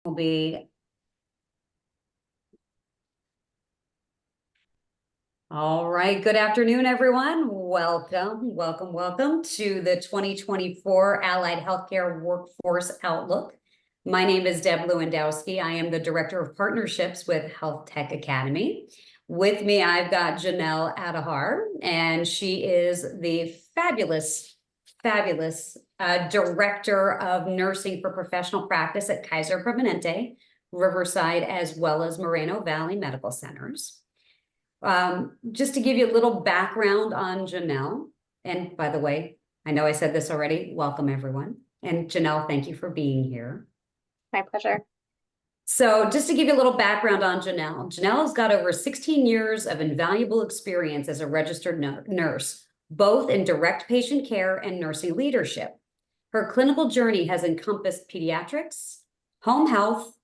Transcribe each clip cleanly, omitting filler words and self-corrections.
will be all right. Good afternoon, everyone. Welcome to the 2024 Allied Healthcare Workforce Outlook. My name is Deb Lewandowski. I am the Director of Partnerships with Health Tech Academy. With me, I've got Joanelle Adajar, and she is the fabulous Director of Nursing for Professional Practice at Kaiser Permanente, Riverside, as well as Moreno Valley Medical Centers. Just to give you a little background on Joanelle, and by the way, I know I said this already, welcome everyone. And Joanelle, thank you for being here. My pleasure. So just to give you a little background on Joanelle, Joanelle's got over 16 years of invaluable experience as a registered nurse, both in direct patient care and nursing leadership. Her clinical journey has encompassed pediatrics, home health,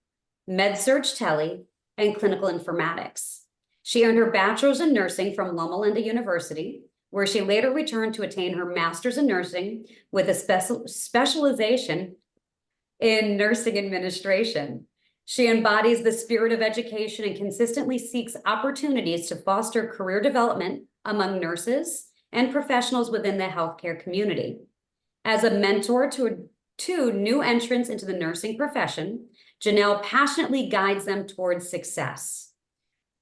med-surg tele, and clinical informatics. She earned her bachelor's in nursing from Loma Linda University, where she later returned to attain her master's in nursing with a specialization in nursing administration. She embodies the spirit of education and consistently seeks opportunities to foster career development among nurses and professionals within the healthcare community. As a mentor to new entrants into the nursing profession, Joanelle passionately guides them towards success.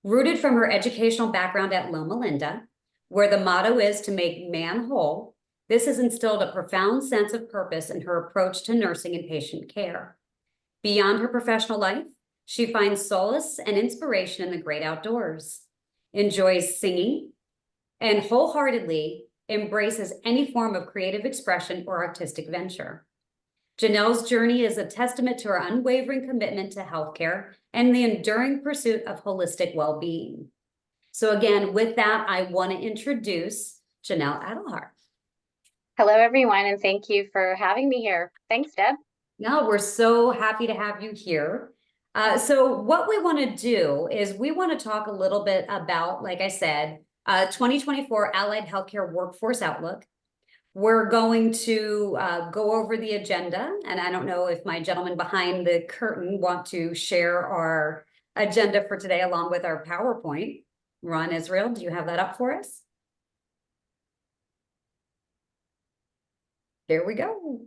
Rooted from her educational background at Loma Linda, where the motto is to make man whole, this has instilled a profound sense of purpose in her approach to nursing and patient care. Beyond her professional life, she finds solace and inspiration in the great outdoors, enjoys singing, and wholeheartedly embraces any form of creative expression or artistic venture. Joanelle's journey is a testament to her unwavering commitment to healthcare and the enduring pursuit of holistic well-being. So again, with that, I want to introduce Joanelle Adajar. Hello, everyone, and thank you for having me here. Thanks, Deb. No, we're so happy to have you here. So what we want to do is we want to talk a little bit about, like I said, 2024 Allied Healthcare Workforce Outlook. We're going to go over the agenda, and I don't know if my gentlemen behind the curtain want to share our agenda for today along with our PowerPoint. Ron Israel, do you have that up for us? Here we go.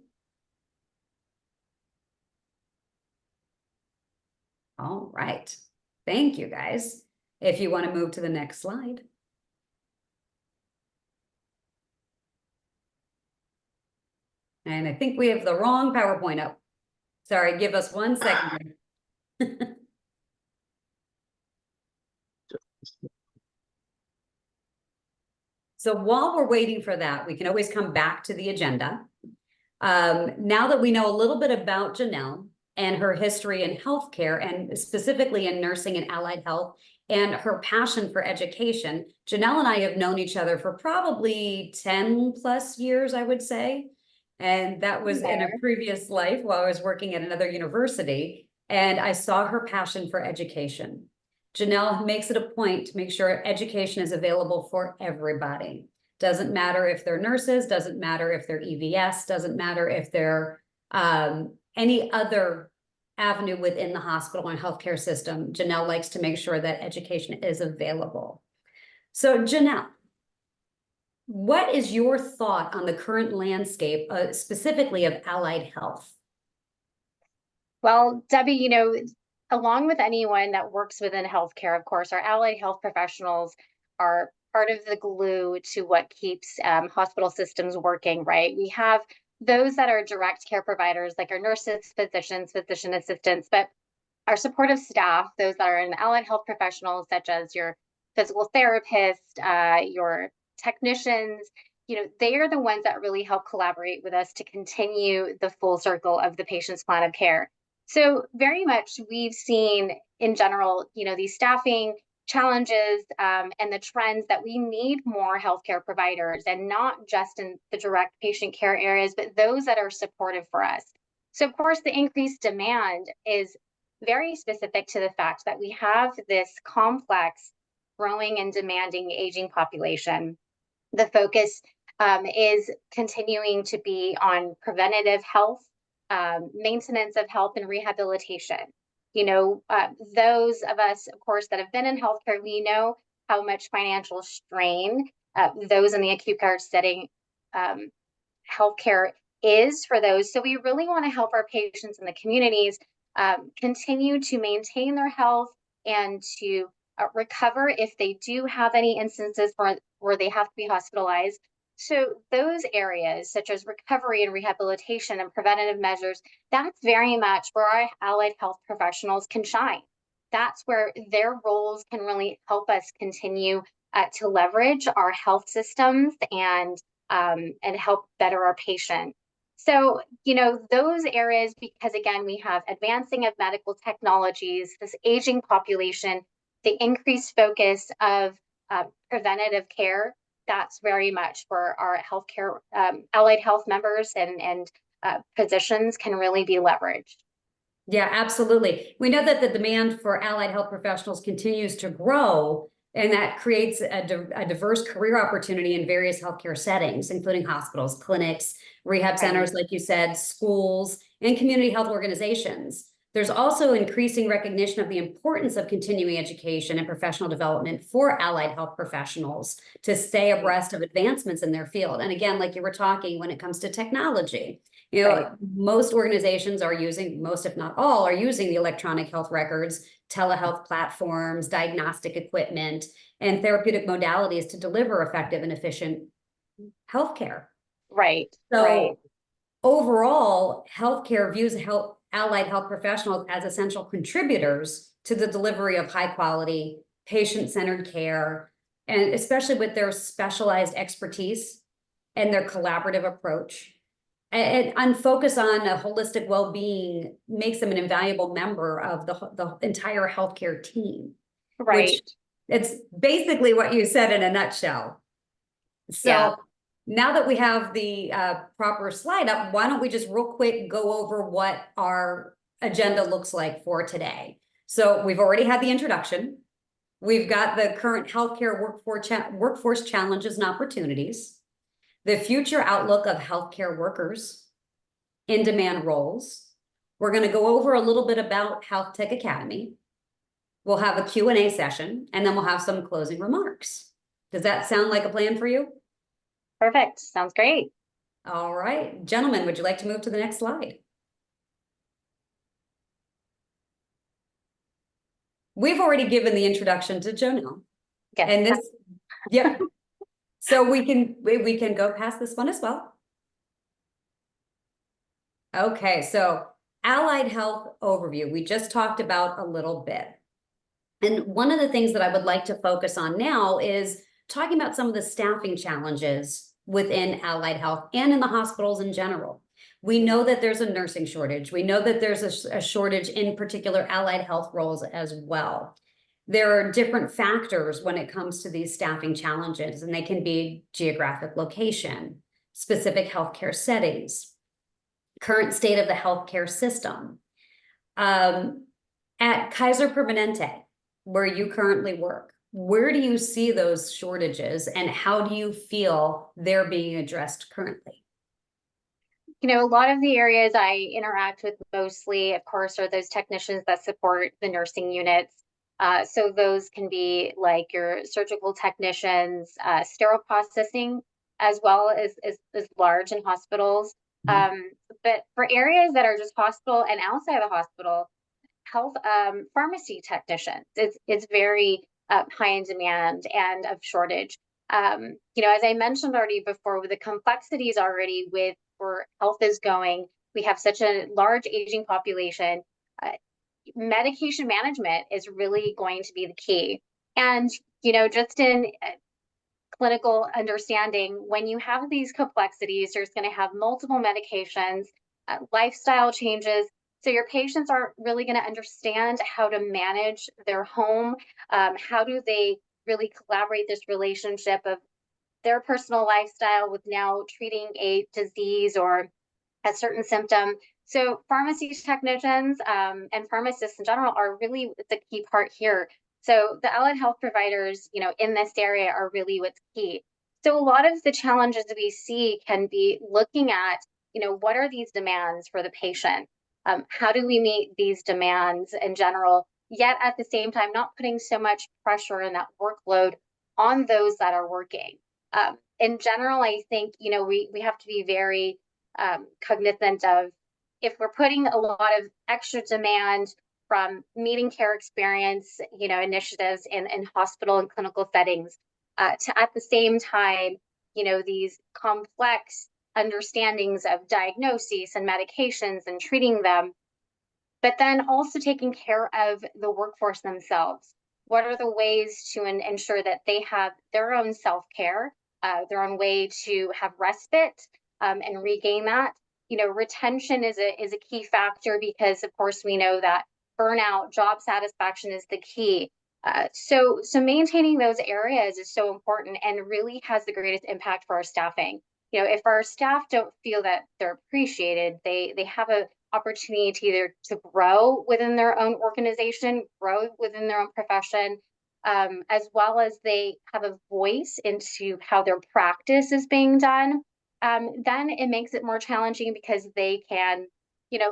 All right. Thank you, guys. If you want to move to the next slide. And I think we have the wrong PowerPoint up. Sorry, give us 1 second. So while we're waiting for that, we can always come back to the agenda. Now that we know a little bit about Joanelle and her history in healthcare, and specifically in nursing and allied health, and her passion for education, Joanelle and I have known each other for probably 10 plus years, I would say. And that was in a previous life while I was working at another university, and I saw her passion for education. Joanelle makes it a point to make sure education is available for everybody. Doesn't matter if they're nurses, doesn't matter if they're EVS, doesn't matter if they're any other avenue within the hospital and healthcare system. Joanelle likes to make sure that education is available. So Joanelle, what is your thought on the current landscape, specifically of allied health? Well, Debbie, along with anyone that works within healthcare, of course, our allied health professionals are part of the glue to what keeps hospital systems working, right? We have those that are direct care providers, like our nurses, physicians, physician assistants, but our supportive staff, those that are in allied health professionals, such as your physical therapist, your technicians, they are the ones that really help collaborate with us to continue the full circle of the patient's plan of care. So very much we've seen in general, these staffing challenges and the trends that we need more healthcare providers, and not just in the direct patient care areas, but those that are supportive for us. So of course, the increased demand is very specific to the fact that we have this complex, growing and demanding aging population. The focus is continuing to be on preventative health, maintenance of health and rehabilitation. Those of us, of course, that have been in healthcare, we know how much financial strain those in the acute care setting healthcare is for those. So we really want to help our patients in the communities continue to maintain their health and to recover if they do have any instances where they have to be hospitalized. So those areas, such as recovery and rehabilitation and preventative measures, that's very much where our allied health professionals can shine. That's where their roles can really help us continue to leverage our health systems and help better our patient. So, those areas, because again, we have advancing of medical technologies, this aging population, the increased focus of preventative care, that's very much where our healthcare, allied health members and physicians can really be leveraged. Yeah, absolutely. We know that the demand for allied health professionals continues to grow, and that creates a diverse career opportunity in various healthcare settings, including hospitals, clinics, rehab centers, like you said, schools, and community health organizations. There's also increasing recognition of the importance of continuing education and professional development for allied health professionals to stay abreast of advancements in their field. And again, like you were talking, when it comes to technology, most organizations are using, most if not all, are using the electronic health records, telehealth platforms, diagnostic equipment, and therapeutic modalities to deliver effective and efficient healthcare. Right. So overall, healthcare views allied health professionals as essential contributors to the delivery of high quality, patient-centered care, and especially with their specialized expertise and their collaborative approach. And focus on a holistic well-being makes them an invaluable member of the entire healthcare team. Right. Which it's basically what you said in a nutshell. So now that we have the proper slide up, why don't we just real quick go over what our agenda looks like for today. So we've already had the introduction. We've got the current healthcare workforce challenges and opportunities, the future outlook of healthcare workers, in-demand roles. We're going to go over a little bit about Health Tech Academy. We'll have a Q&A session, and then we'll have some closing remarks. Does that sound like a plan for you? Perfect. Sounds great. All right. Gentlemen, would you like to move to the next slide? We've already given the introduction to Joanelle. Yes. And this, yep. So we can go past this one as well. Okay, so allied health overview, we just talked about a little bit. And one of the things that I would like to focus on now is talking about some of the staffing challenges within allied health and in the hospitals in general. We know that there's a nursing shortage. We know that there's a shortage in particular allied health roles as well. There are different factors when it comes to these staffing challenges, and they can be geographic location, specific healthcare settings, current state of the healthcare system. At Kaiser Permanente, where you currently work, where do you see those shortages and how do you feel they're being addressed currently? A lot of the areas I interact with mostly, of course, are those technicians that support the nursing units. So those can be like your surgical technicians, sterile processing, as well as large in hospitals. But for areas that are just hospital and outside of the hospital, health pharmacy technicians, it's very high in demand and of shortage. As I mentioned already before, with the complexities already with where health is going, we have such a large aging population. Medication management is really going to be the key. And, just in clinical understanding, when you have these complexities, there's going to have multiple medications, lifestyle changes. So your patients aren't really going to understand how to manage their home. How do they really collaborate this relationship of their personal lifestyle with now treating a disease or a certain symptom? So pharmacy technicians and pharmacists in general are really the key part here. So the allied health providers, in this area are really what's key. So a lot of the challenges we see can be looking at, what are these demands for the patient? How do we meet these demands in general, yet at the same time, not putting so much pressure and that workload on those that are working. In general, I think, we have to be very cognizant of, if we're putting a lot of extra demand from meeting care experience, initiatives in hospital and clinical settings, to at the same time, these complex understandings of diagnoses and medications and treating them, but then also taking care of the workforce themselves. What are the ways to ensure that they have their own self-care, their own way to have respite, and regain that? Retention is a key factor, because of course we know that burnout, job satisfaction is the key. So maintaining those areas is so important and really has the greatest impact for our staffing. If our staff don't feel that they're appreciated, they have a opportunity to either to grow within their own organization, grow within their own profession, as well as they have a voice into how their practice is being done. Then it makes it more challenging, because they can,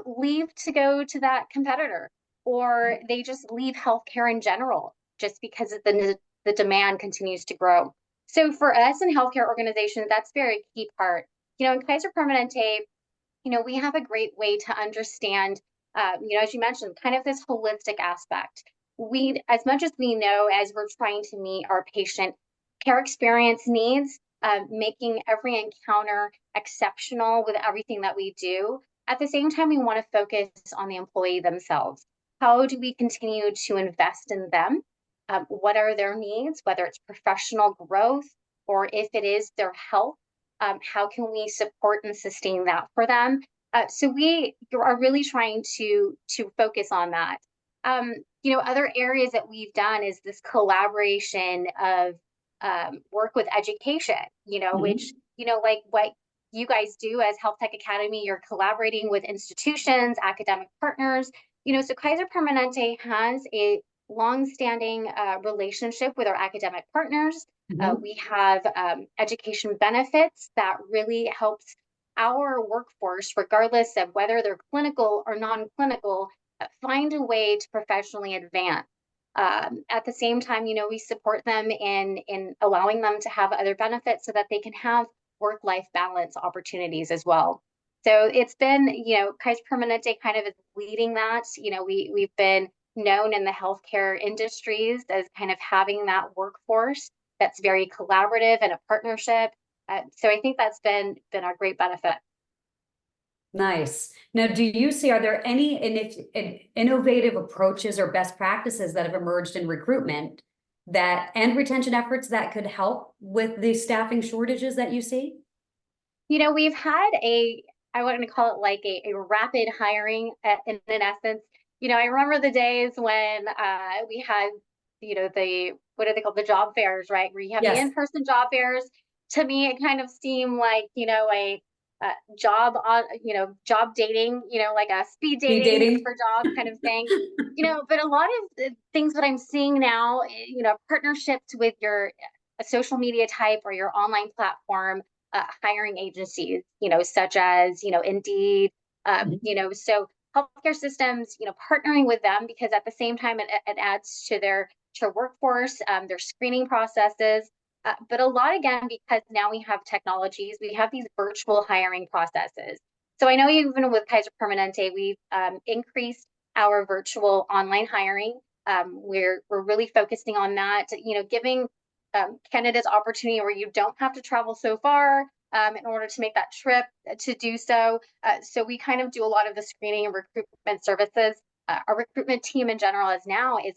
leave to go to that competitor, or they just leave healthcare in general, just because the demand continues to grow. So for us in healthcare organizations, that's a very key part. In Kaiser Permanente, we have a great way to understand, as you mentioned, kind of this holistic aspect. We, as much as we know, as we're trying to meet our patient care experience needs, making every encounter exceptional with everything that we do. At the same time, we want to focus on the employee themselves. How do we continue to invest in them? What are their needs, whether it's professional growth or if it is their health? How can we support and sustain that for them? So we are really trying to focus on that. Other areas that we've done is this collaboration of work with education, which, like what you guys do as Health Tech Academy, you're collaborating with institutions, academic partners. So Kaiser Permanente has a long-standing relationship with our academic partners. We have education benefits that really helps our workforce, regardless of whether they're clinical or non-clinical, find a way to professionally advance. At the same time, we support them in allowing them to have other benefits so that they can have work-life balance opportunities as well. So it's been, Kaiser Permanente kind of is leading that. We've been known in the healthcare industries as kind of having that workforce that's very collaborative and a partnership. So I think that's been a great benefit. Nice. Now, do you see, are there any innovative approaches or best practices that have emerged in recruitment and retention efforts that could help with the staffing shortages that you see? We've had I want to call it like a rapid hiring in essence. I remember the days when we had, what are they called? The job fairs, right? Where you have the in-person job fairs. To me, it kind of seemed like, a job on, job dating, like a speed dating for jobs kind of thing. But a lot of the things that I'm seeing now, partnerships with your social media type or your online platform, hiring agencies, such as, Indeed, so healthcare systems, partnering with them, because at the same time, it adds to their workforce, their screening processes. But a lot, again, because now we have technologies, we have these virtual hiring processes. So I know even with Kaiser Permanente, we've increased our virtual online hiring. We're really focusing on that, giving candidates opportunity where you don't have to travel so far in order to make that trip to do so. So we kind of do a lot of the screening and recruitment services. Our recruitment team in general is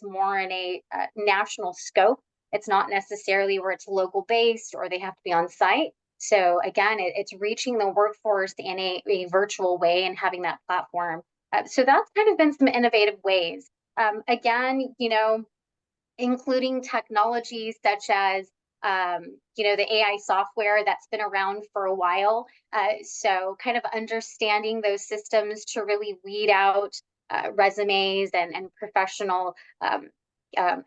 more in a national scope. It's not necessarily where it's local based or they have to be on site. So again, it's reaching the workforce in a virtual way and having that platform. So that's kind of been some innovative ways. Again, including technologies such as, the AI software that's been around for a while. So kind of understanding those systems to really weed out resumes and professional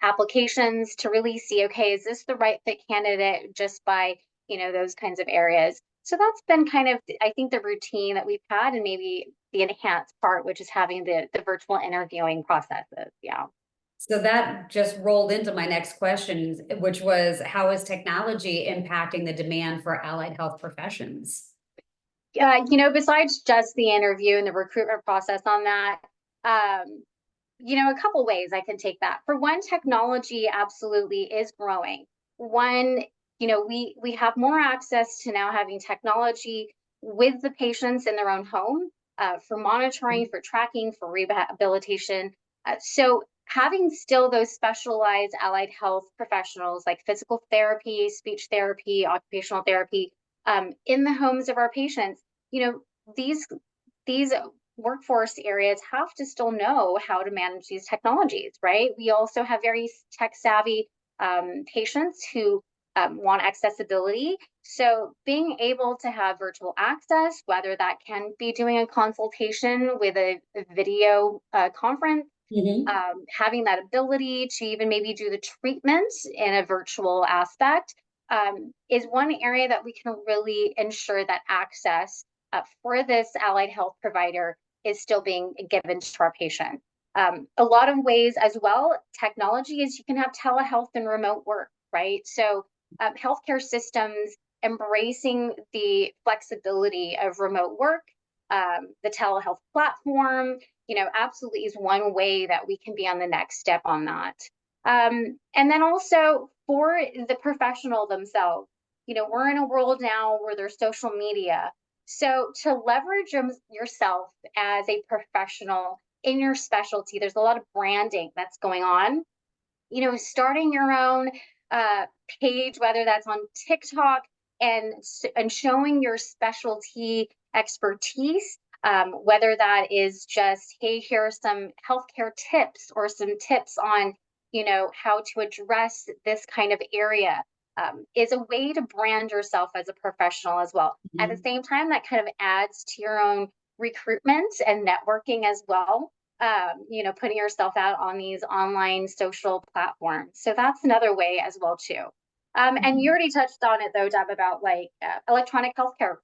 applications to really see, okay, is this the right fit candidate, just by, those kinds of areas. So that's been kind of, I think, the routine that we've had, and maybe the enhanced part, which is having the virtual interviewing processes. Yeah. So that just rolled into my next question, which was how is technology impacting the demand for allied health professions? Besides just the interview and the recruitment process on that, um, a couple ways I can take that. For one, technology absolutely is growing. One, we have more access to now having technology with the patients in their own home, for monitoring, for tracking, for rehabilitation. So having still those specialized allied health professionals like physical therapy, speech therapy, occupational therapy, in the homes of our patients, you know, these workforce areas have to still know how to manage these technologies, right? We also have very tech savvy patients who want accessibility. So being able to have virtual access, whether that can be doing a consultation with a video conference, Mhm. having that ability to even maybe do the treatment in a virtual aspect, is one area that we can really ensure that access for this allied health provider is still being given to our patient. A lot of ways as well, technology is you can have telehealth and remote work, right? So healthcare systems embracing the flexibility of remote work, the telehealth platform, absolutely is one way that we can be on the next step on that. And then also for the professional themselves, we're in a world now where there's social media. So to leverage yourself as a professional in your specialty, there's a lot of branding that's going on. Starting your own uh, page, whether that's on TikTok, and showing your specialty expertise, whether that is just, hey, here are some healthcare tips or some tips on, how to address this kind of area, is a way to brand yourself as a professional as well. At the Mhm. same time, that kind of adds to your own recruitment and networking as well, putting yourself out on these online social platforms. So that's another way as well too. And you Mhm. already touched on it though, Deb, about like electronic healthcare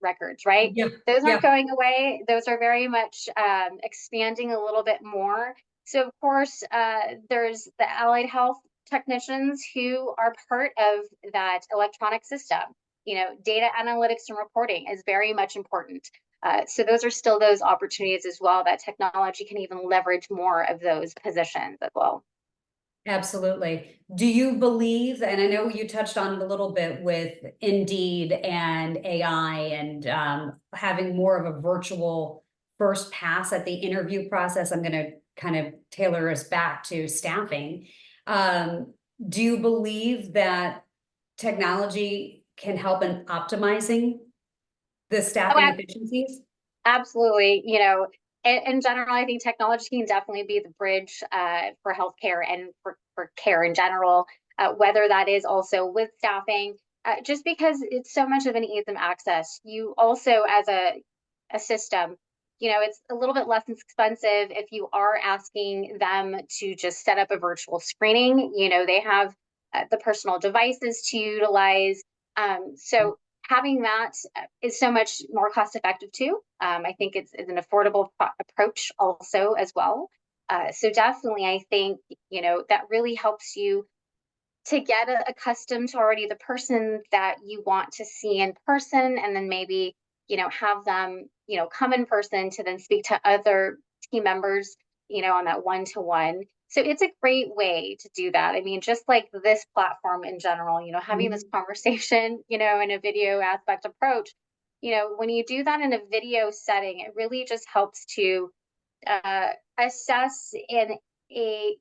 records, right? Yeah, Those yeah. aren't going away. Those are very much expanding a little bit more. So of course, there's the allied health technicians who are part of that electronic system. Data analytics and reporting is very much important. So those are still those opportunities as well that technology can even leverage more of those positions as well. Absolutely. Do you believe, and I know you touched on it a little bit with Indeed and AI and having more of a virtual first pass at the interview process. I'm going to kind of tailor us back to staffing. Um, do you believe that technology can help in optimizing the Oh, staffing efficiencies? absolutely. In general, I think technology can definitely be the bridge for healthcare and for care in general, whether that is also with staffing, just because it's so much of an ease of access. You also, as a system, it's a little bit less expensive if you are asking them to just set up a virtual screening. They have the personal devices to utilize. So having that is so much more cost effective too. I think it's an affordable approach also as well. So definitely, I think that really helps you to get accustomed to already the person that you want to see in person, and then maybe have them come in person to then speak to other team members on that one-to-one. So it's a great way to do that. I mean, just like this platform in general, having this Mhm. conversation in a video aspect approach, when you do that in a video setting, it really just helps to uh, assess in a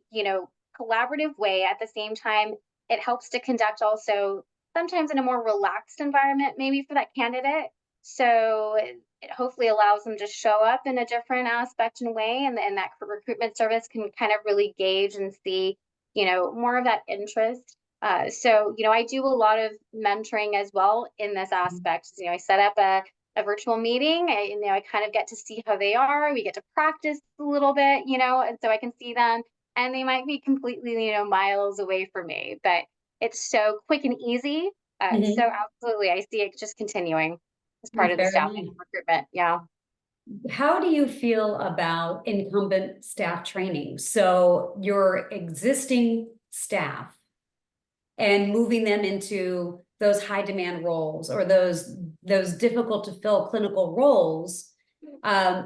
collaborative way. At the same time, it helps to conduct also sometimes in a more relaxed environment, maybe for that candidate. So it hopefully allows them to show up in a different aspect and way, and that recruitment service can kind of really gauge and see more of that interest. So I do a lot of mentoring as well in this aspect. I set up a virtual meeting. I kind of get to see how they are. We get to practice a little bit, and so I can see them. And they might be completely, miles away from me, but it's so quick and easy. So Mhm. absolutely, I see it just continuing as part of the Very staffing nice. and recruitment. Yeah. How do you feel about incumbent staff training? So your existing staff and moving them into those high demand roles or those difficult to fill clinical roles.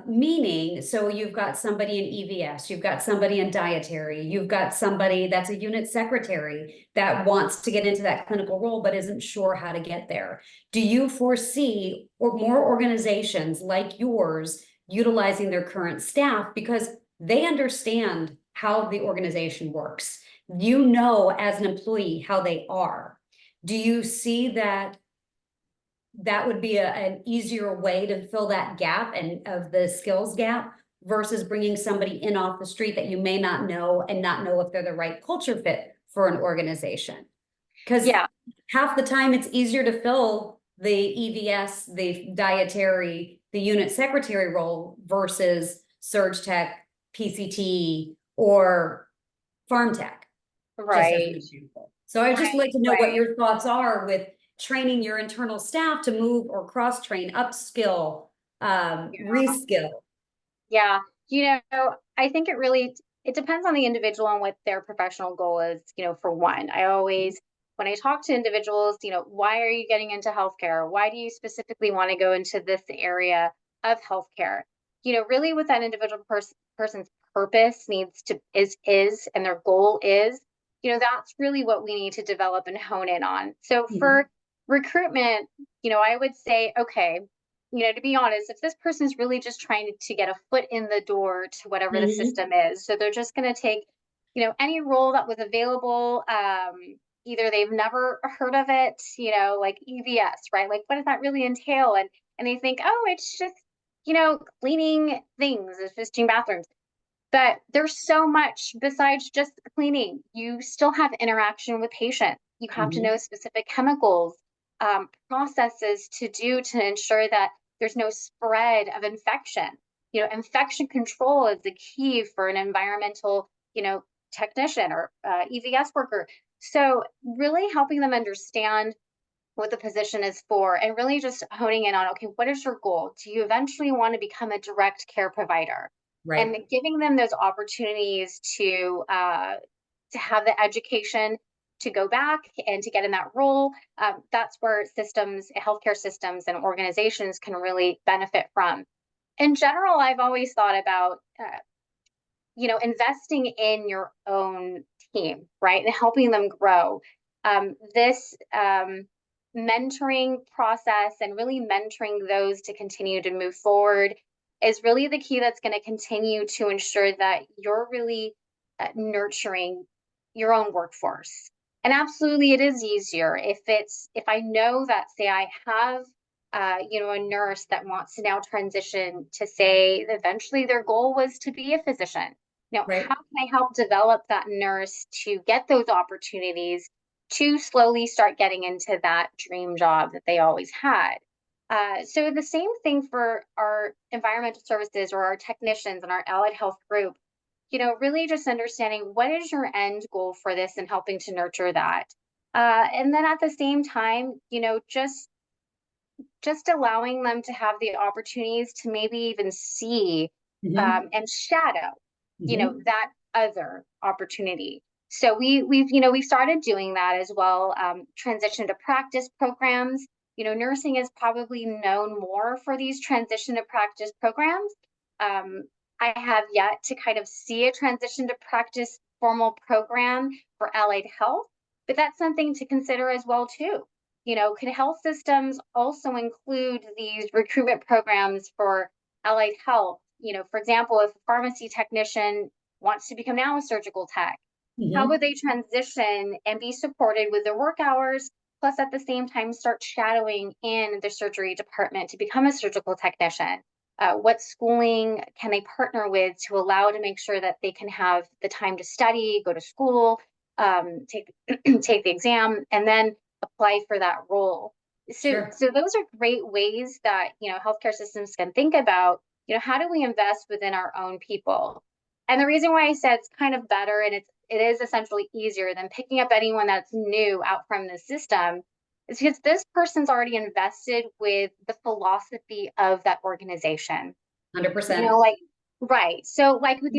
Meaning, so you've got somebody in EVS, you've got somebody in dietary, you've got somebody that's a unit secretary that wants to get into that clinical role but isn't sure how to get there. Do you foresee or more organizations like yours utilizing their current staff because they understand how the organization works? You know, as an employee, how they are. Do you see that that would be an easier way to fill that gap and of the skills gap versus bringing somebody in off the street that you may not know and not know if they're the right culture fit for an organization? Because Yeah. half the time it's easier to fill the EVS, the dietary, the unit secretary role versus surge tech, PCT, or farm tech, just as an Right. example. So I'd just Right. like to know what Right. your thoughts are with training your internal staff to move or cross train, upskill, Yeah. reskill. Yeah. I think it depends on the individual and what their professional goal is, for one. I always, when I talk to individuals, why are you getting into healthcare? Why do you specifically want to go into this area of healthcare? Really what that individual person's purpose needs to is and their goal is, that's really what we need to develop and hone in on. So Mhm. for recruitment, I would say, okay, to be honest, if this person's really just trying to get a foot in the door to whatever the Mhm. system is, so they're just going to take, any role that was available. Either they've never heard of it, like EVS, right? Like, what does that really entail? And they think, oh, it's just, cleaning things, it's just doing bathrooms. But there's so much besides just cleaning. You still have interaction with patients. You have to Mhm. know specific chemicals, processes to do to ensure that there's no spread of infection. Infection control is the key for an environmental, technician or EVS worker. So, really helping them understand what the position is for and really just honing in on, okay, what is your goal? Do you eventually want to become a direct care provider? And Right. giving them those opportunities to have the education to go back and to get in that role. That's where systems, healthcare systems, and organizations can really benefit from. In general, I've always thought about investing in your own team, right? And helping them grow. This mentoring process and really mentoring those to continue to move forward is really the key that's going to continue to ensure that you're really nurturing your own workforce. And absolutely, it is easier if I know that, say, I have a nurse that wants to now transition to, say, eventually their goal was to be a physician. How Right. can I help develop that nurse to get those opportunities to slowly start getting into that dream job that they always had? So the same thing for our environmental services or our technicians and our allied health group. Really just understanding what is your end goal for this and helping to nurture that. And then at the same time, just allowing them to have the opportunities to maybe even see Mhm. and shadow, Mhm. that other opportunity. So we've started doing that as well. Transition to practice programs. Nursing is probably known more for these transition to practice programs. Um, I have yet to kind of see a transition to practice formal program for allied health, but that's something to consider as well too. Could health systems also include these recruitment programs for allied health? For example, if a pharmacy technician wants to become now a surgical tech, how would Mhm. they transition and be supported with their work hours, plus at the same time start shadowing in the surgery department to become a surgical technician? What schooling can they partner with to allow to make sure that they can have the time to study, go to school, take take the exam, and then apply for that role. So, Sure. so those are great ways that healthcare systems can think about. How do we invest within our own people? And the reason why I said it's kind of better and it is essentially easier than picking up anyone that's new out from the system It's because this person's already invested with the philosophy of that organization. You 100%. know, like, right. So like with,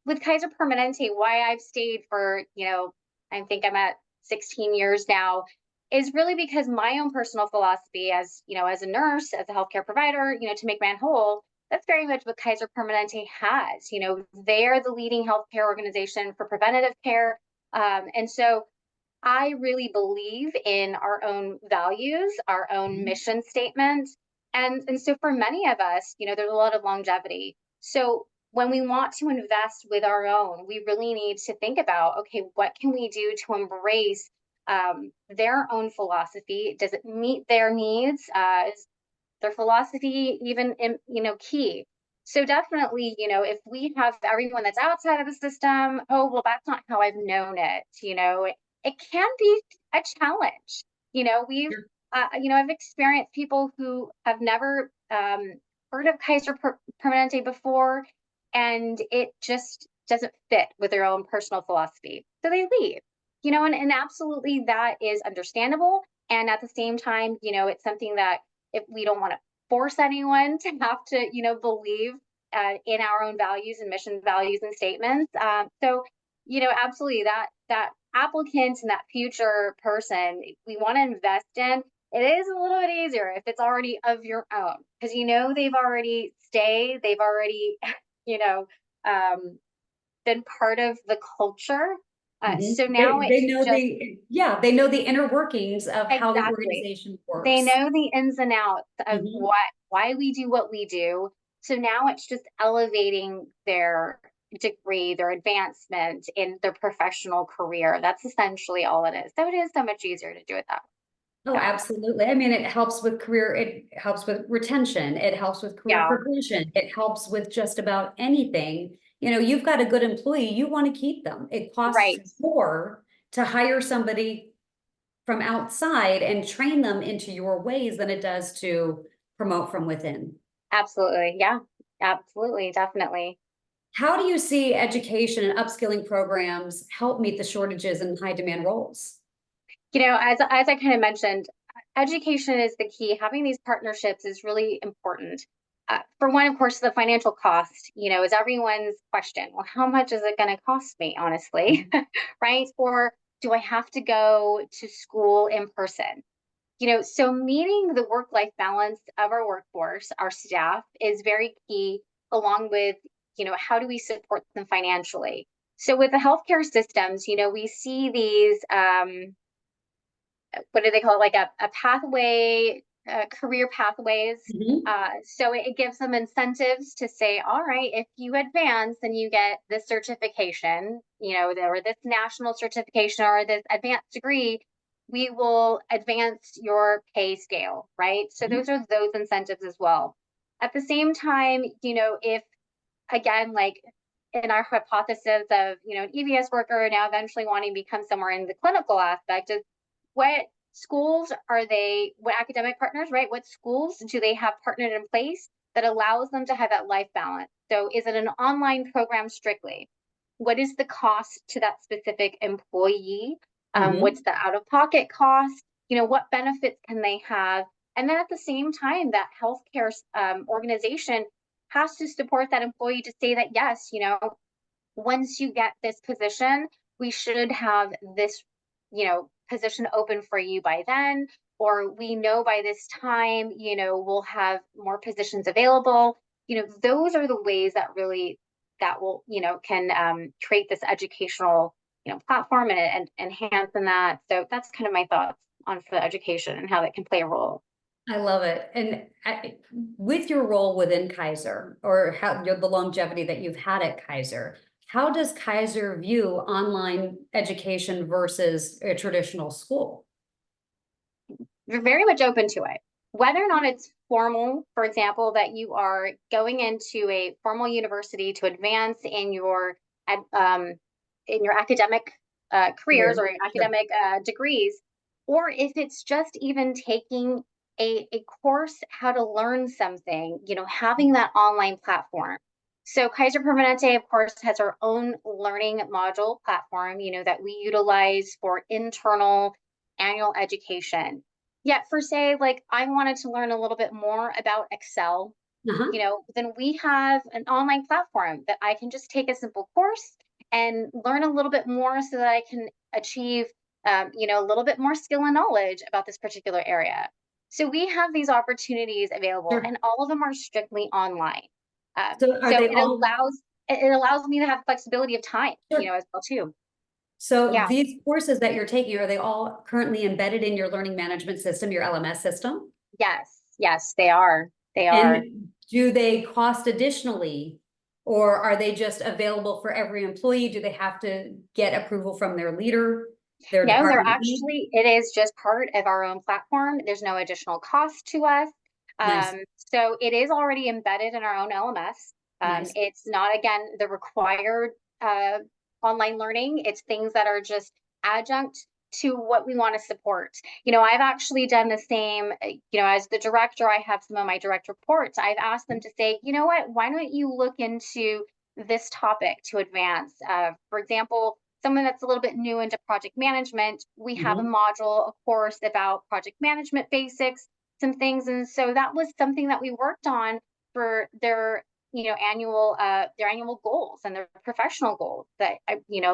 with Kaiser Permanente, why I've stayed for, I think I'm at 16 years now, is really because my own personal philosophy as, as a nurse, as a healthcare provider, to make man whole, that's very much what Kaiser Permanente has. They're the leading healthcare organization for preventative care. And so I really believe in our own values, our own mission statement. And so for many of us, there's a lot of longevity. So when we want to invest with our own, we really need to think about, okay, what can we do to embrace their own philosophy? Does it meet their needs? Is their philosophy even, key? So definitely, if we have everyone that's outside of the system, oh, well, that's not how I've known it, it can be a challenge. We've, I've experienced people who have never heard of Kaiser Permanente before, and it just doesn't fit with their own personal philosophy. So they leave, and absolutely that is understandable. And at the same time, it's something that if we don't want to force anyone to have to, believe in our own values and mission values and statements. So, absolutely that applicant and that future person we want to invest in, it is a little bit easier if it's already of your own, because they've already stayed, they've already, you know, um, been part of the culture. So now They it's know just they know the inner workings of how the exactly. organization They works. know the ins and outs of why we do what we do. So now it's just elevating their degree, their advancement in their professional career. That's essentially all it is. So it is so much easier to do it that Oh, way. absolutely. I mean, it helps with career, it helps with retention, it helps with career Yeah. progression, it helps with just about anything. You've got a good employee, you want to keep them. It costs Right. more to hire somebody from outside and train them into your ways than it does to promote from within. Absolutely. Yeah. Absolutely. Definitely. How do you see education and upskilling programs help meet the shortages in high demand roles? As I kind of mentioned, education is the key. Having these partnerships is really important. For one, of course, the financial cost, is everyone's question. Well, how much is it going to cost me, honestly? Right? Or do I have to go to school in person? So meeting the work-life balance of our workforce, our staff, is very key, along with, how do we support them financially? So with the healthcare systems, we see these what do they call it, like a pathway, career pathways. Mhm. So it gives them incentives to say, all right, if you advance and you get this certification, or this national certification or this advanced degree, we will advance your pay scale, right? So Mhm. those are those incentives as well. At the same time, if again, like in our hypothesis of, an EVS worker now eventually wanting to become somewhere in the clinical aspect, is what schools are they, what academic partners, right? What schools do they have partnered in place that allows them to have that life balance? So is it an online program strictly? What is the cost to that specific employee? What's Mhm. the out of pocket cost? What benefits can they have? And then at the same time, that healthcare organization has to support that employee to say that, yes, once you get this position, we should have this, position open for you by then, or we know by this time, we'll have more positions available. Those are the ways that really that will, can create this educational, platform and enhance in that. So that's kind of my thoughts on for education and how that can play a role. I love it. And with your role within Kaiser, or how the longevity that you've had at Kaiser, how does Kaiser view online education versus a traditional school? You're very much open to it. Whether or not it's formal, for example, that you are going into a formal university to advance in your academic careers Career. or your Sure. academic degrees, or if it's just even taking a course how to learn something, having that online platform. So Kaiser Permanente, of course, has our own learning module platform, that we utilize for internal annual education. Yet for say, like, I wanted to learn a little bit more about Excel, Uh-huh. then we have an online platform that I can just take a simple course and learn a little bit more so that I can achieve, a little bit more skill and knowledge about this particular area. So we have these opportunities available, Sure. and all of them are strictly online. So are So they all? it allows me to have flexibility of time, Sure. as well too. So Yeah. these courses that you're taking, are they all currently embedded in your learning management system, your LMS system? Yes. Yes, they are. They are. And do they cost additionally, or are they just available for every employee? Do they have to get approval from their leader, their No, they're department lead? actually, it is just part of our own platform. There's no additional cost to us. Nice, So it is already embedded in our own LMS. nice. It's not, again, the required uh, online learning. It's things that are just adjunct to what we want to support. I've actually done the same, as the director, I have some of my direct reports. I've asked them to say, you know what, why don't you look into this topic to advance? For example, someone that's a little bit new into project management, we have a Mhm. module, of course, about project management basics, some things. And so that was something that we worked on for their annual goals and their professional goals that,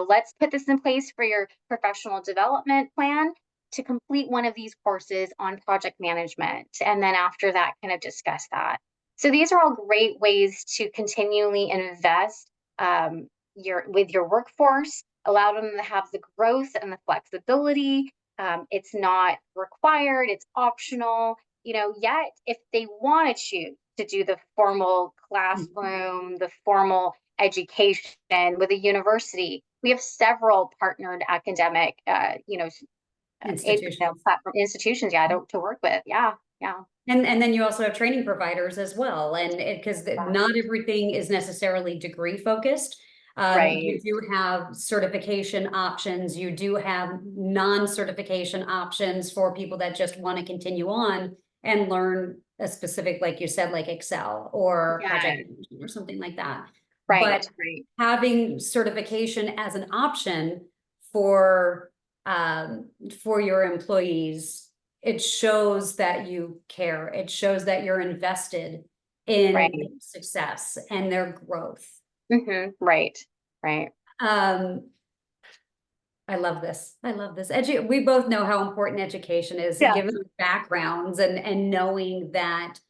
let's put this in place for your professional development plan to complete one of these courses on project management. And then after that, kind of discuss that. So these are all great ways to continually invest with your workforce, allow them to have the growth and the flexibility. It's not required, it's optional. Yet if they want to choose to do the formal classroom, the formal education with a university, we have several partnered academic, Institutions. platform institutions, yeah, to work with. Yeah, yeah, And then you also have training providers as well, and because yeah. not everything is necessarily degree focused. You Right. do have certification options. You do have non-certification options for people that just want to continue on and learn a specific, like you said, like Excel or project Yeah. management or something like that. Right. But Right. having certification as an option for for your employees, it shows that you care. It shows that you're invested in Right. their success and their growth. Right. Right. Um, I love this. I love this. We both know how important education is, Yeah. given our backgrounds and knowing that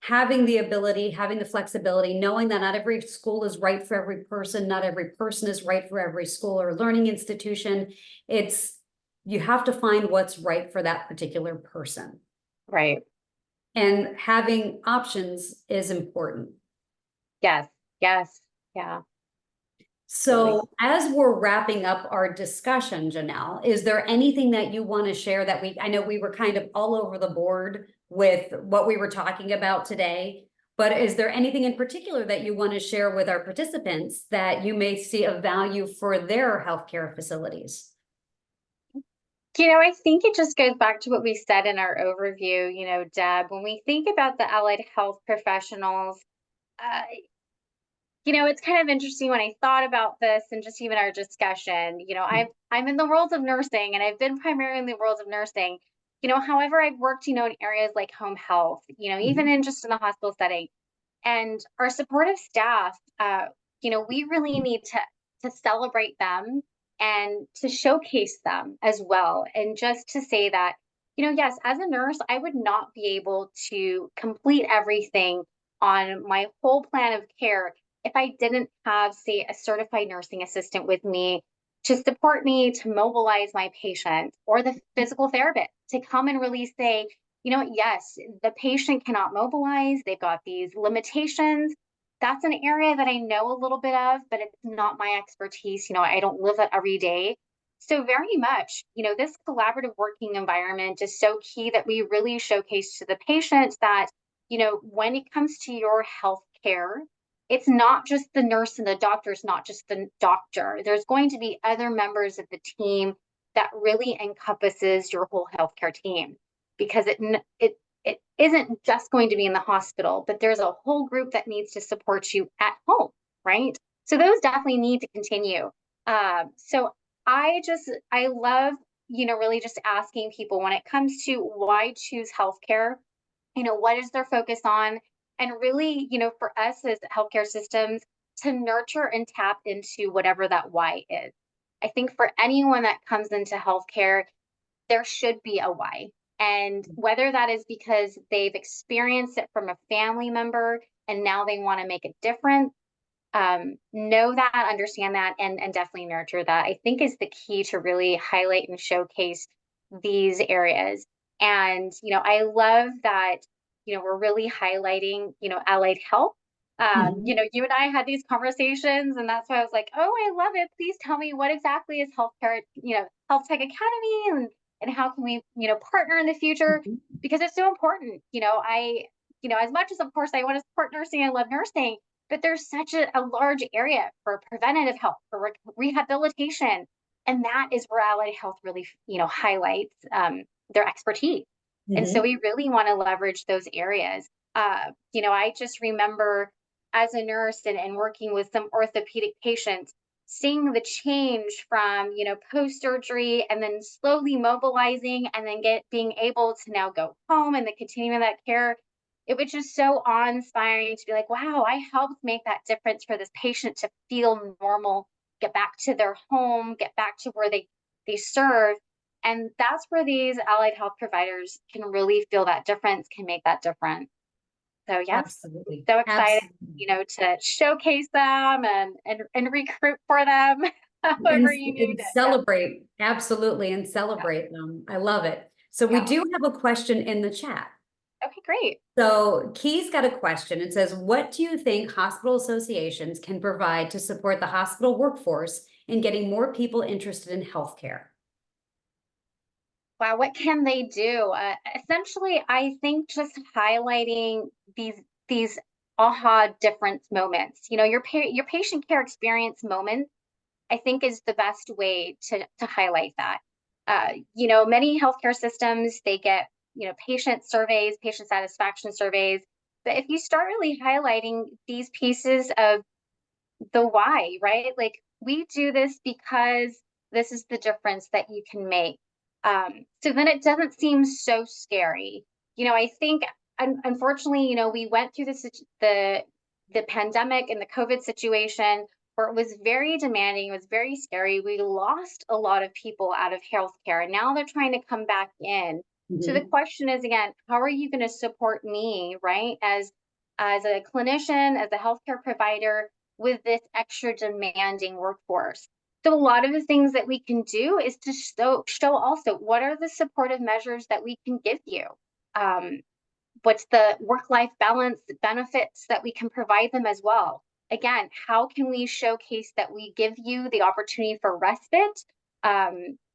having the ability, having the flexibility, knowing that not every school is right for every person, not every person is right for every school or learning institution. It's you have to find what's right for that particular person. Right. And having options is important. Yes. Yes. Yeah. Absolutely. So, as we're wrapping up our discussion, Janelle, is there anything that you want to share that I know we were kind of all over the board with what we were talking about today, but is there anything in particular that you want to share with our participants that you may see of value for their healthcare facilities? I think it just goes back to what we said in our overview, Deb, when we think about the allied health professionals, uh, it's kind of interesting when I thought about this and just even our discussion. I'm in the world of nursing and I've been primarily in the world of nursing. However, I've worked, in areas like home health, even Mhm. in just in the hospital setting. And our supportive staff, we really need to celebrate them and to showcase them as well. And just to say that, yes, as a nurse, I would not be able to complete everything on my whole plan of care if I didn't have, say, a certified nursing assistant with me to support me to mobilize my patient, or the physical therapist to come and really say, yes, the patient cannot mobilize, they've got these limitations. That's an area that I know a little bit of, but it's not my expertise. I don't live it every day. So, very much, this collaborative working environment is so key that we really showcase to the patients that, when it comes to your health care, it's not just the nurse and the doctor, it's not just the doctor. There's going to be other members of the team that really encompasses your whole healthcare team, because it isn't just going to be in the hospital, but there's a whole group that needs to support you at home, right? So those definitely need to continue. So I love really just asking people when it comes to why choose healthcare, what is their focus on? And really, for us as healthcare systems, to nurture and tap into whatever that why is. I think for anyone that comes into healthcare, there should be a why. And whether that is because they've experienced it from a family member and now they want to make a difference, know that, understand that, and definitely nurture that, I think is the key to really highlight and showcase these areas. And, I love that, we're really highlighting, allied health. You and I had these conversations, and that's why I was like, oh, I love it. Please tell me what exactly is healthcare, Health Tech Academy, and how can we, partner in the future? Because it's so important. As much as of course I want to support nursing, I love nursing, but there's such a large area for preventative health, for rehabilitation. And that is where allied health really, highlights their expertise. And so we really want to leverage those areas. I just remember as a nurse and working with some orthopedic patients, seeing the change from, post-surgery and then slowly mobilizing and then being able to now go home and then continuing that care. It was just so awe-inspiring to be like, wow, I helped make that difference for this patient to feel normal, get back to their home, get back to where they serve. And that's where these allied health providers can really feel that difference, can make that difference. So yes, Absolutely. so excited, Absolutely. to showcase them and recruit for them, however you need And it. celebrate, absolutely, and celebrate them. I love it. So we Yeah. do have a question in the chat. Okay, great. So Key's got a question. It says, what do you think hospital associations can provide to support the hospital workforce in getting more people interested in healthcare? Wow, what can they do? Essentially, I think just highlighting these aha difference moments. Your patient care experience moments, I think, is the best way to highlight that. Many healthcare systems, they get, patient surveys, patient satisfaction surveys. But if you start really highlighting these pieces of the why, right? Like, we do this because this is the difference that you can make. So then it doesn't seem so scary. I think, unfortunately, we went through the pandemic and the COVID situation where it was very demanding, it was very scary. We lost a lot of people out of healthcare, and now they're trying to come back in. So the question is, again, how are you going to support me, right? As a clinician, as a healthcare provider, with this extra demanding workforce. So a lot of the things that we can do is to show also what are the supportive measures that we can give you. What's the work-life balance benefits that we can provide them as well. Again, how can we showcase that we give you the opportunity for respite,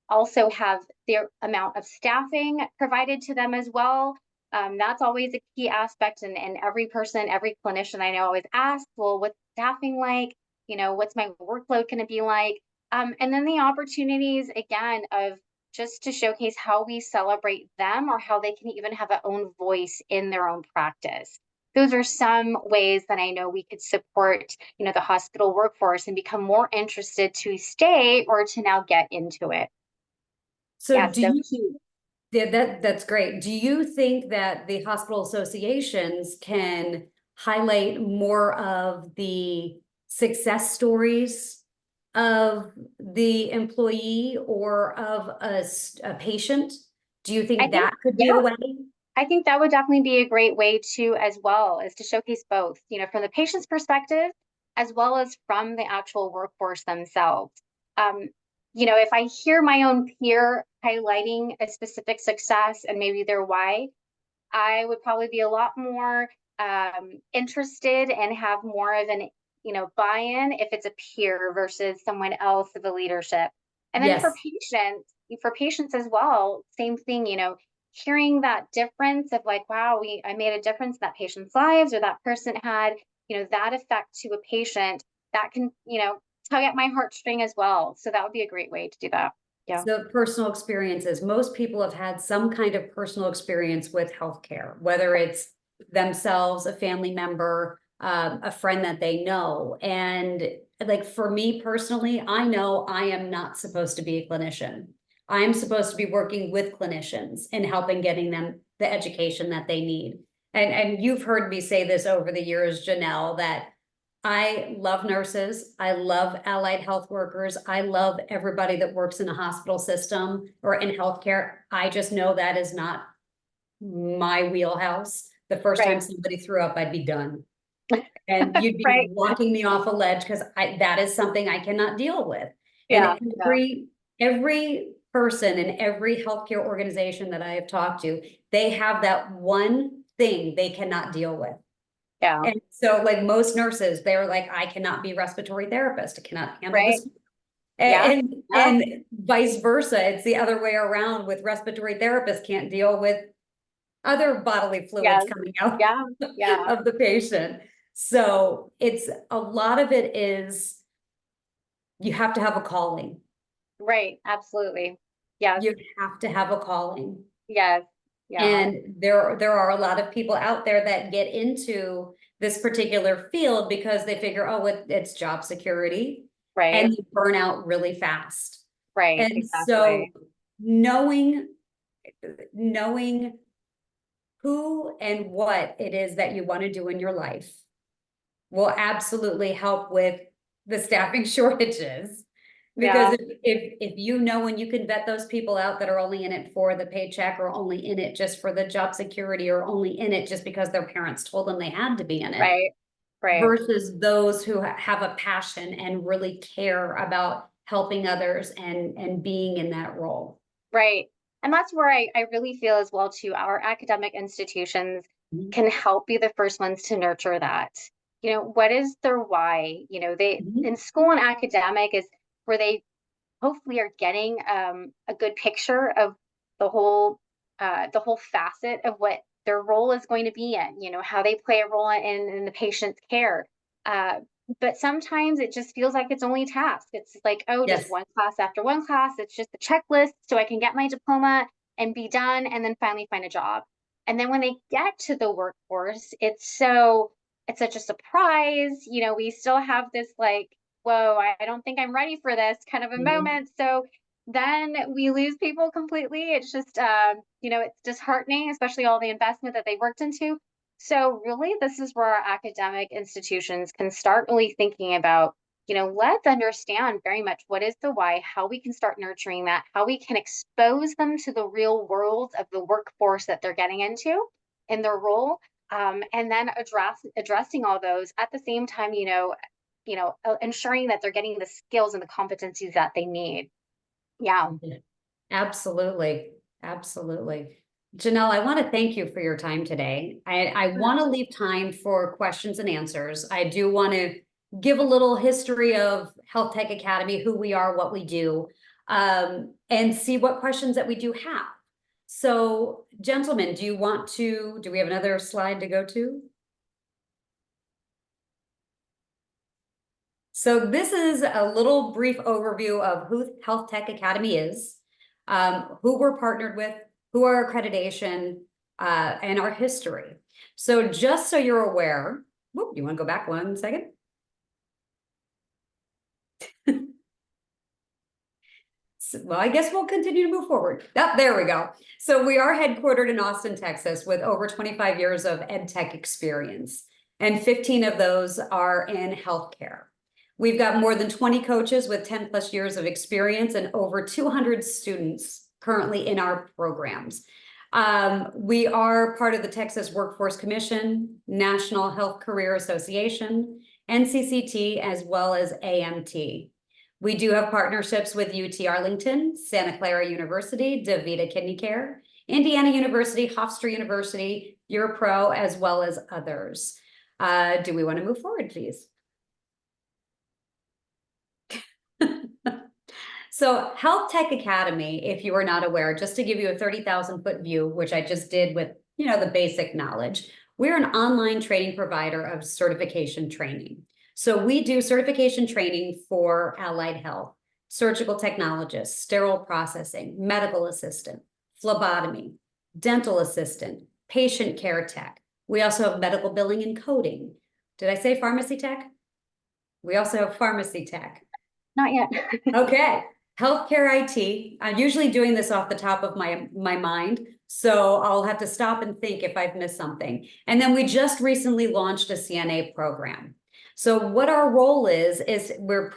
also have the amount of staffing provided to them as well. That's always a key aspect, and every person, every clinician I know always asks, well, what's staffing like? What's my workload going to be like? And then the opportunities, again, of just to showcase how we celebrate them, or how they can even have their own voice in their own practice. Those are some ways that I know we could support, the hospital workforce and become more interested to stay or to now get into it. So Yeah, do so you, key. yeah, that's great. Do you think that the hospital associations can highlight more of the success stories of the employee or of a patient? Do you I think think, that could be a yeah, way? I think that would definitely be a great way to, as well, is to showcase both, from the patient's perspective, as well as from the actual workforce themselves. Um, if I hear my own peer highlighting a specific success and maybe their why, I would probably be a lot more interested and have more of an, buy-in if it's a peer versus someone else of the leadership. And then Yes. for patients as well, same thing, hearing that difference of like, wow, I made a difference in that patient's lives, or that person had, that effect to a patient that can, tug at my heartstring as well. So that would be a great way to do that. Yeah. So personal experiences. Most people have had some kind of personal experience with healthcare, whether it's themselves, a family member, a friend that they know. And like for me personally, I know I am not supposed to be a clinician. I'm supposed to be working with clinicians and helping getting them the education that they need. And you've heard me say this over the years, Joanelle, that I love nurses. I love allied health workers. I love everybody that works in a hospital system or in healthcare. I just know that is not my wheelhouse. The first time Right. somebody threw up, I'd be done. And you'd be Right. walking me off a ledge because that is something I cannot deal with. Yeah. And Yeah. every person in every healthcare organization that I have talked to, they have that one thing they cannot deal with. Yeah. And so like most nurses, they're like, I cannot be respiratory therapist. I cannot handle Right. this. Yeah. Yeah. And vice versa. It's the other way around with respiratory therapists can't deal with other bodily fluids Yes. coming out Yeah. Yeah. of the patient. So it's a lot of it is you have to have a calling. Right. Absolutely. Yes. You have to have a calling. Yes. Yeah. And there are a lot of people out there that get into this particular field because they figure, oh, it's job security, Right. and they burn out really fast. Right. And so Exactly. knowing who and what it is that you want to do in your life will absolutely help with the staffing shortages. Yeah. Because if you know and you can vet those people out that are only in it for the paycheck or only in it just for the job security or only in it just because their parents told them they had to be in it, Right. Right. versus those who have a passion and really care about helping others and being in that role. Right. And that's where I really feel as well too, our academic institutions Mhm. can help be the first ones to nurture that. What is their why? They Mhm. in school and academic is where they hopefully are getting a good picture of the whole facet of what their role is going to be in, how they play a role in the patient's care. Uh, but sometimes it just feels like it's only a task. It's like, oh, just Yes. one class after one class. It's just a checklist so I can get my diploma and be done and then finally find a job. And then when they get to the workforce, it's such a surprise. We still have this like, whoa, I don't think I'm ready for this kind of a Mhm. moment. So then we lose people completely. It's just, it's disheartening, especially all the investment that they worked into. So really, this is where our academic institutions can start really thinking about, let's understand very much what is the why, how we can start nurturing that, how we can expose them to the real world of the workforce that they're getting into in their role. And then addressing all those at the same time, ensuring that they're getting the skills and the competencies that they need. Yeah. Yeah. Absolutely. Absolutely. Joanelle, I want to thank you for your time today. I want to leave time for questions and answers. I do want to give a little history of Health Tech Academy, who we are, what we do, and see what questions that we do have. So, gentlemen, do we have another slide to go to? So this is a little brief overview of who Health Tech Academy is, who we're partnered with, who our accreditation, and our history. So just so you're aware, whoop, you want to go back 1 second? Well, I guess we'll continue to move forward. Oh, there we go. So we are headquartered in Austin, Texas, with over 25 years of ed tech experience, and 15 of those are in healthcare. We've got more than 20 coaches with 10 plus years of experience and over 200 students currently in our programs. We are part of the Texas Workforce Commission, National Health Career Association, NCCT, as well as AMT. We do have partnerships with UT Arlington, Santa Clara University, DaVita Kidney Care, Indiana University, Hofstra University, Europro, as well as others. Do we want to move forward, please? So Health Tech Academy, if you are not aware, just to give you a 30,000-foot view, which I just did with, the basic knowledge, we're an online training provider of certification training. So we do certification training for allied health, surgical technologists, sterile processing, medical assistant, phlebotomy, dental assistant, patient care tech. We also have medical billing and coding. Did I say pharmacy tech? We also have pharmacy tech. Not yet. Okay. Healthcare IT. I'm usually doing this off the top of my mind, so I'll have to stop and think if I've missed something. And then we just recently launched a CNA program. So what our role is we're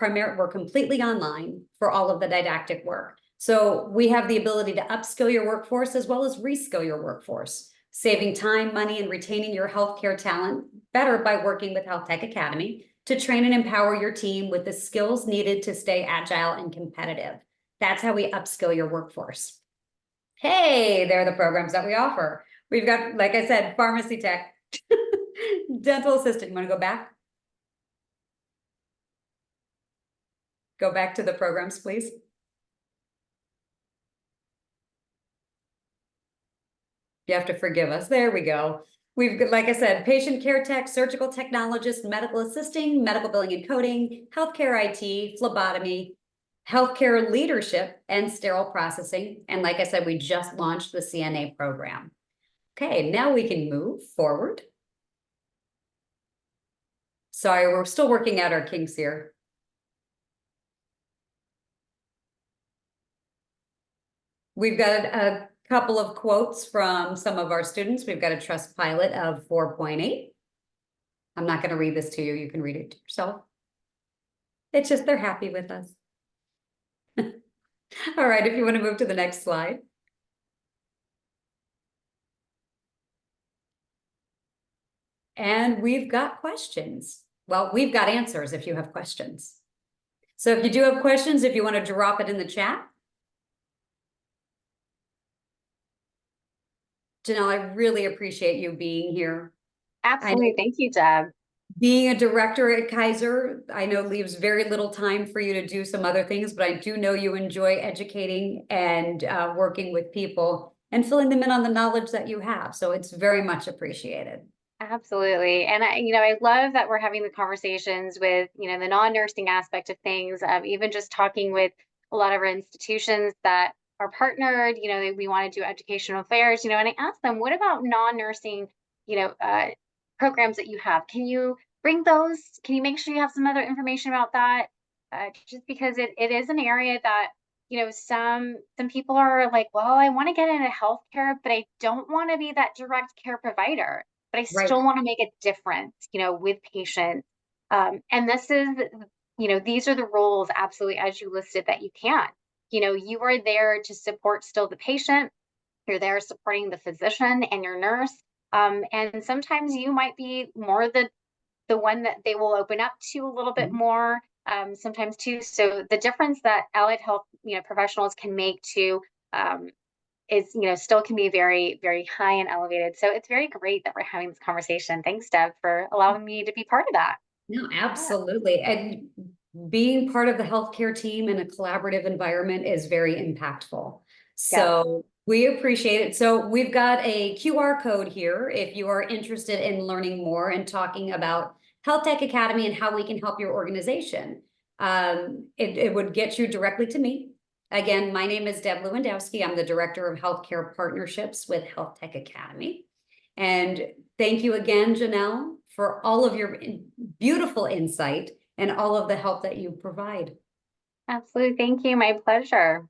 completely online for all of the didactic work. So we have the ability to upskill your workforce as well as reskill your workforce, saving time, money, and retaining your healthcare talent better by working with Health Tech Academy to train and empower your team with the skills needed to stay agile and competitive. That's how we upskill your workforce. Hey, there are the programs that we offer. We've got, like I said, pharmacy tech, dental assistant. You want to go back? Go back to the programs, please. You have to forgive us. There we go. We've, like I said, patient care tech, surgical technologist, medical assisting, medical billing and coding, healthcare IT, phlebotomy, healthcare leadership, and sterile processing. And like I said, we just launched the CNA program. Okay, now we can move forward. Sorry, we're still working out our kinks here. We've got a couple of quotes from some of our students. We've got a Trust Pilot of 4.8. I'm not going to read this to you. You can read it to yourself. It's just they're happy with us. All right, if you want to move to the next slide. And we've got questions. Well, we've got answers if you have questions. So if you do have questions, if you want to drop it in the chat. Joanelle, I really appreciate you being here. Absolutely. Thank you, Deb. Being a director at Kaiser, I know leaves very little time for you to do some other things, but I do know you enjoy educating and working with people and filling them in on the knowledge that you have. So it's very much appreciated. Absolutely. And I love that we're having the conversations with, the non-nursing aspect of things, even just talking with a lot of our institutions that are partnered, we want to do educational fairs, and I ask them, what about non-nursing, programs that you have? Can you bring those? Can you make sure you have some other information about that? Just because it is an area that, some people are like, well, I want to get into healthcare, but I don't want to be that direct care provider, but I Right. still want to make a difference, with patients. And this is, these are the roles, absolutely, as you listed, that you can. You are there to support still the patient. You're there supporting the physician and your nurse. And sometimes you might be more the one that they will open up to a little bit more, sometimes too. So the difference that allied health, professionals can make too, is, still can be very, very high and elevated. So it's very great that we're having this conversation. Thanks, Deb, for allowing me to be part of that. No, absolutely. And being part of the healthcare team in a collaborative environment is very impactful. So we appreciate it. So we've got a QR code here if you are interested in learning more and talking about Health Tech Academy and how we can help your organization. It would get you directly to me. Again, my name is Deb Lewandowski. I'm the Director of Healthcare Partnerships with Health Tech Academy. And thank you again, Joanelle, for all of your beautiful insight and all of the help that you provide. Absolutely. Thank you. My pleasure.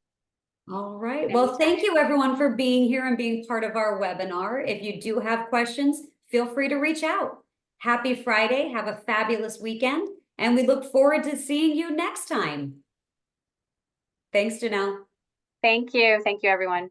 All right. Well, thank you everyone for being here and being part of our webinar. If you do have questions, feel free to reach out. Happy Friday. Have a fabulous weekend. And we look forward to seeing you next time. Thanks, Joanelle. Thank you. Thank you, everyone.